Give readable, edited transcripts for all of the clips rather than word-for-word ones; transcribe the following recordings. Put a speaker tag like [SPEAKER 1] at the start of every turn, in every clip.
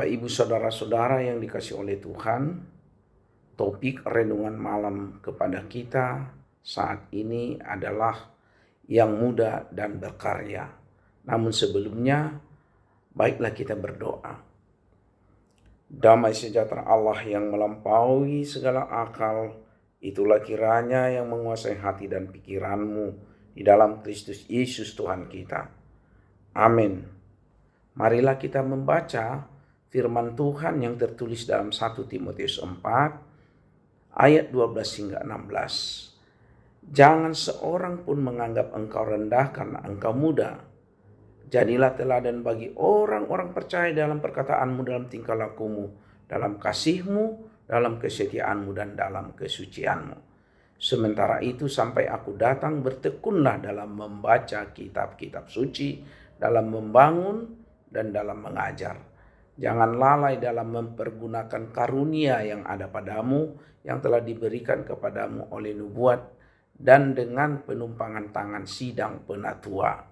[SPEAKER 1] Bapak Ibu Saudara-saudara yang dikasihi oleh Tuhan, topik renungan malam kepada kita saat ini adalah yang muda dan berkarya. Namun sebelumnya, baiklah kita berdoa. Damai sejahtera Allah yang melampaui segala akal, itulah kiranya yang menguasai hati dan pikiranmu di dalam Kristus Yesus Tuhan kita. Amin. Marilah kita membaca firman Tuhan yang tertulis dalam 1 Timotius 4 ayat 12 hingga 16. Jangan seorang pun menganggap engkau rendah karena engkau muda. Jadilah teladan bagi orang-orang percaya dalam perkataanmu, dalam tingkah lakumu, dalam kasihmu, dalam kesetiaanmu, dan dalam kesucianmu. Sementara itu sampai aku datang, bertekunlah dalam membaca kitab-kitab suci, dalam membangun dan dalam mengajar. Jangan lalai dalam mempergunakan karunia yang ada padamu, yang telah diberikan kepadamu oleh nubuat dan dengan penumpangan tangan sidang penatua.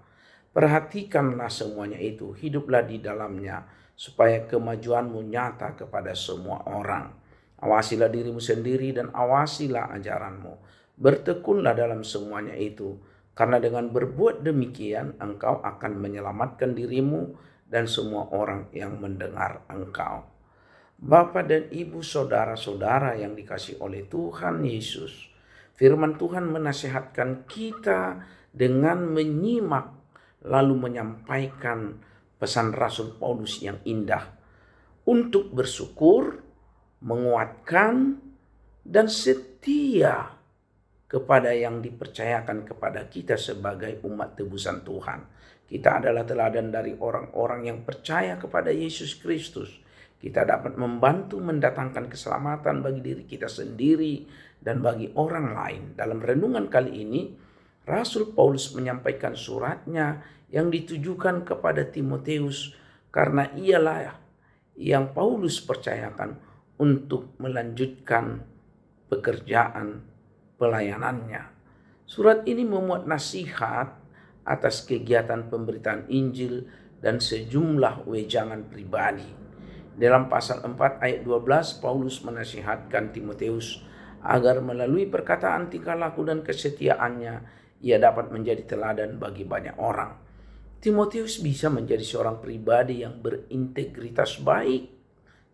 [SPEAKER 1] Perhatikanlah semuanya itu, hiduplah di dalamnya, supaya kemajuanmu nyata kepada semua orang. Awasilah dirimu sendiri dan awasilah ajaranmu. Bertekunlah dalam semuanya itu, karena dengan berbuat demikian engkau akan menyelamatkan dirimu dan semua orang yang mendengar engkau. Bapak dan Ibu saudara-saudara yang dikasihi oleh Tuhan Yesus, firman Tuhan menasihatkan kita dengan menyimak lalu menyampaikan pesan Rasul Paulus yang indah untuk bersyukur, menguatkan, dan setia kepada yang dipercayakan kepada kita sebagai umat tebusan Tuhan. Kita adalah teladan dari orang-orang yang percaya kepada Yesus Kristus. Kita dapat membantu mendatangkan keselamatan bagi diri kita sendiri dan bagi orang lain. Dalam renungan kali ini, Rasul Paulus menyampaikan suratnya yang ditujukan kepada Timotius karena ialah yang Paulus percayakan untuk melanjutkan pekerjaan pelayanannya. Surat ini memuat nasihat atas kegiatan pemberitaan Injil dan sejumlah wejangan pribadi. Dalam pasal 4 ayat 12, Paulus menasihatkan Timotius agar melalui perkataan, tingkah laku, dan kesetiaannya ia dapat menjadi teladan bagi banyak orang. Timotius bisa menjadi seorang pribadi yang berintegritas baik,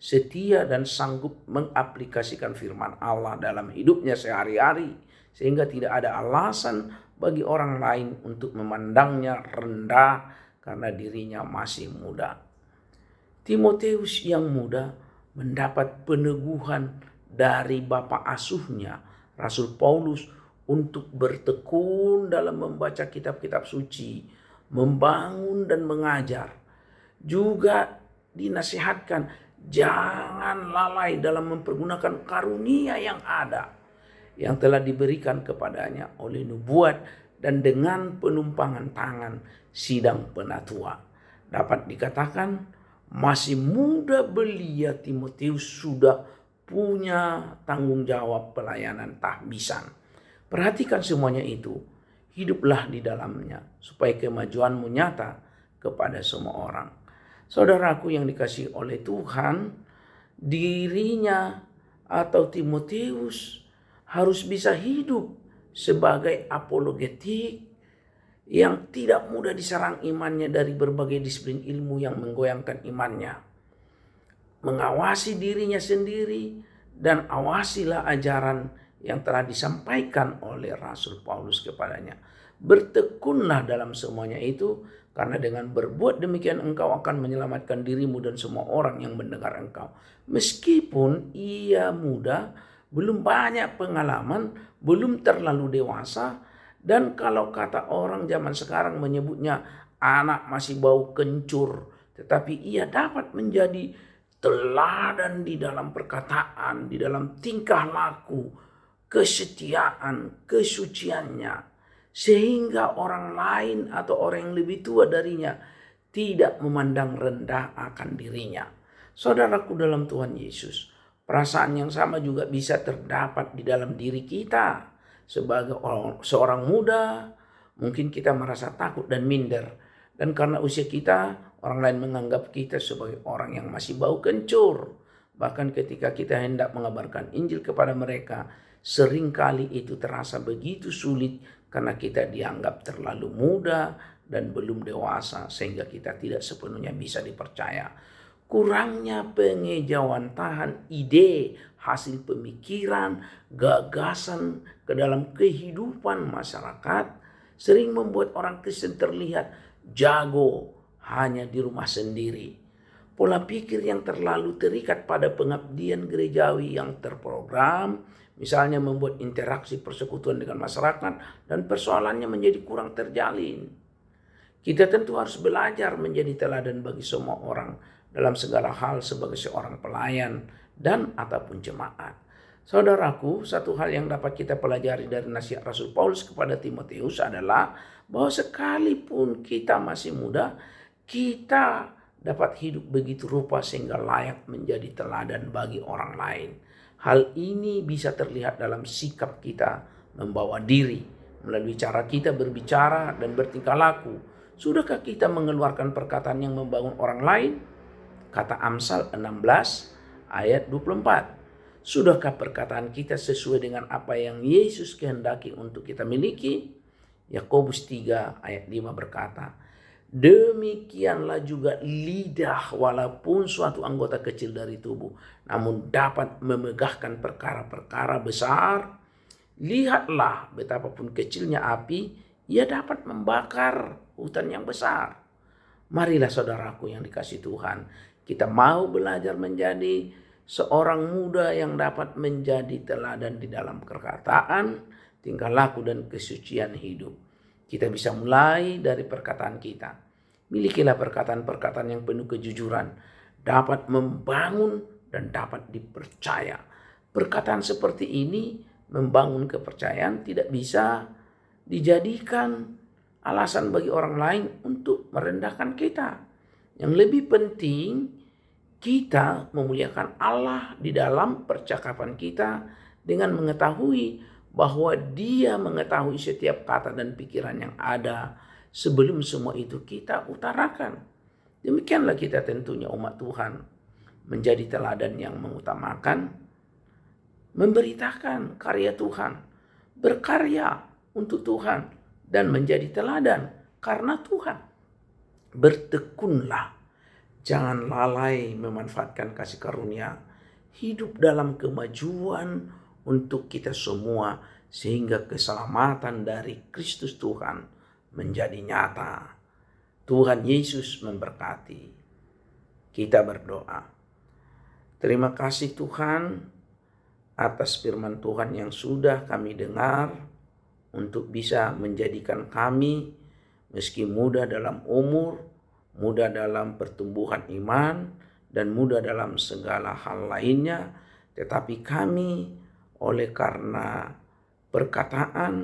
[SPEAKER 1] setia, dan sanggup mengaplikasikan firman Allah dalam hidupnya sehari-hari, sehingga tidak ada alasan bagi orang lain untuk memandangnya rendah karena dirinya masih muda. Timotius yang muda mendapat peneguhan dari bapak asuhnya, Rasul Paulus, untuk bertekun dalam membaca kitab-kitab suci, membangun dan mengajar. Juga dinasihatkan jangan lalai dalam mempergunakan karunia yang ada, yang telah diberikan kepadanya oleh nubuat dan dengan penumpangan tangan sidang penatua. Dapat dikatakan masih muda belia Timotius sudah punya tanggung jawab pelayanan tahbisan. Perhatikan semuanya itu, hiduplah di dalamnya supaya kemajuanmu nyata kepada semua orang. Saudaraku yang dikasihi oleh Tuhan, dirinya atau Timotius harus bisa hidup sebagai apologetik yang tidak mudah diserang imannya dari berbagai disiplin ilmu yang menggoyangkan imannya. Mengawasi dirinya sendiri dan awasilah ajaran yang telah disampaikan oleh Rasul Paulus kepadanya. Bertekunlah dalam semuanya itu, karena dengan berbuat demikian engkau akan menyelamatkan dirimu dan semua orang yang mendengar engkau. Meskipun ia muda, belum banyak pengalaman, belum terlalu dewasa, dan kalau kata orang zaman sekarang menyebutnya anak masih bau kencur, tetapi ia dapat menjadi teladan di dalam perkataan, di dalam tingkah laku, kesetiaan, kesuciannya, sehingga orang lain atau orang yang lebih tua darinya tidak memandang rendah akan dirinya. Saudaraku dalam Tuhan Yesus, perasaan yang sama juga bisa terdapat di dalam diri kita. Sebagai seorang muda, mungkin kita merasa takut dan minder. Dan karena usia kita Orang lain menganggap kita sebagai orang yang masih bau kencur. Bahkan ketika kita hendak mengabarkan Injil kepada mereka, seringkali itu terasa begitu sulit karena kita dianggap terlalu muda dan belum dewasa sehingga kita tidak sepenuhnya bisa dipercaya. Kurangnya pengejawantahan ide, hasil pemikiran, gagasan ke dalam kehidupan masyarakat sering membuat orang Kristen terlihat jago hanya di rumah sendiri. Pola pikir yang terlalu terikat pada pengabdian gerejawi yang terprogram, misalnya membuat interaksi persekutuan dengan masyarakat dan persoalannya menjadi kurang terjalin. Kita tentu harus belajar menjadi teladan bagi semua orang dalam segala hal sebagai seorang pelayan dan ataupun jemaat. Saudaraku, satu hal yang dapat kita pelajari dari nasihat Rasul Paulus kepada Timotius adalah bahwa sekalipun kita masih muda, kita dapat hidup begitu rupa sehingga layak menjadi teladan bagi orang lain. Hal ini bisa terlihat dalam sikap kita membawa diri, melalui cara kita berbicara dan bertingkah laku. Sudahkah kita mengeluarkan perkataan yang membangun orang lain? Kata Amsal 16 ayat 24. Sudahkah perkataan kita sesuai dengan apa yang Yesus kehendaki untuk kita miliki? Yakobus 3 ayat 5 berkata, demikianlah juga lidah walaupun suatu anggota kecil dari tubuh, namun dapat memegahkan perkara-perkara besar. Lihatlah betapapun kecilnya api, ia dapat membakar hutan yang besar. Marilah saudaraku yang dikasihi Tuhan, kita mau belajar menjadi seorang muda yang dapat menjadi teladan di dalam perkataan, tingkah laku dan kesucian hidup. Kita bisa mulai dari perkataan kita. Milikilah perkataan-perkataan yang penuh kejujuran, dapat membangun dan dapat dipercaya. Perkataan seperti ini membangun kepercayaan tidak bisa dijadikan alasan bagi orang lain untuk merendahkan kita. Yang lebih penting, kita memuliakan Allah di dalam percakapan kita dengan mengetahui bahwa Dia mengetahui setiap kata dan pikiran yang ada sebelum semua itu kita utarakan. Demikianlah kita tentunya umat Tuhan menjadi teladan yang mengutamakan, memberitakan karya Tuhan, berkarya untuk Tuhan dan menjadi teladan karena Tuhan. Bertekunlah. Jangan lalai memanfaatkan kasih karunia. Hidup dalam kemajuan untuk kita semua sehingga keselamatan dari Kristus Tuhan menjadi nyata. Tuhan Yesus memberkati. Kita berdoa. Terima kasih Tuhan atas firman Tuhan yang sudah kami dengar untuk bisa menjadikan kami meski muda dalam umur, muda dalam pertumbuhan iman, dan muda dalam segala hal lainnya. Tetapi kami oleh karena perkataan,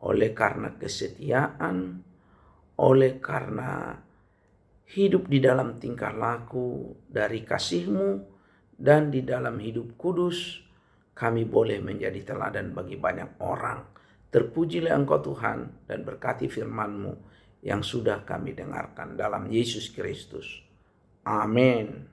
[SPEAKER 1] oleh karena kesetiaan, oleh karena hidup di dalam tingkah laku dari kasih-Mu dan di dalam hidup kudus, kami boleh menjadi teladan bagi banyak orang. Terpujilah Engkau Tuhan dan berkati firman-Mu yang sudah kami dengarkan dalam Yesus Kristus. Amin.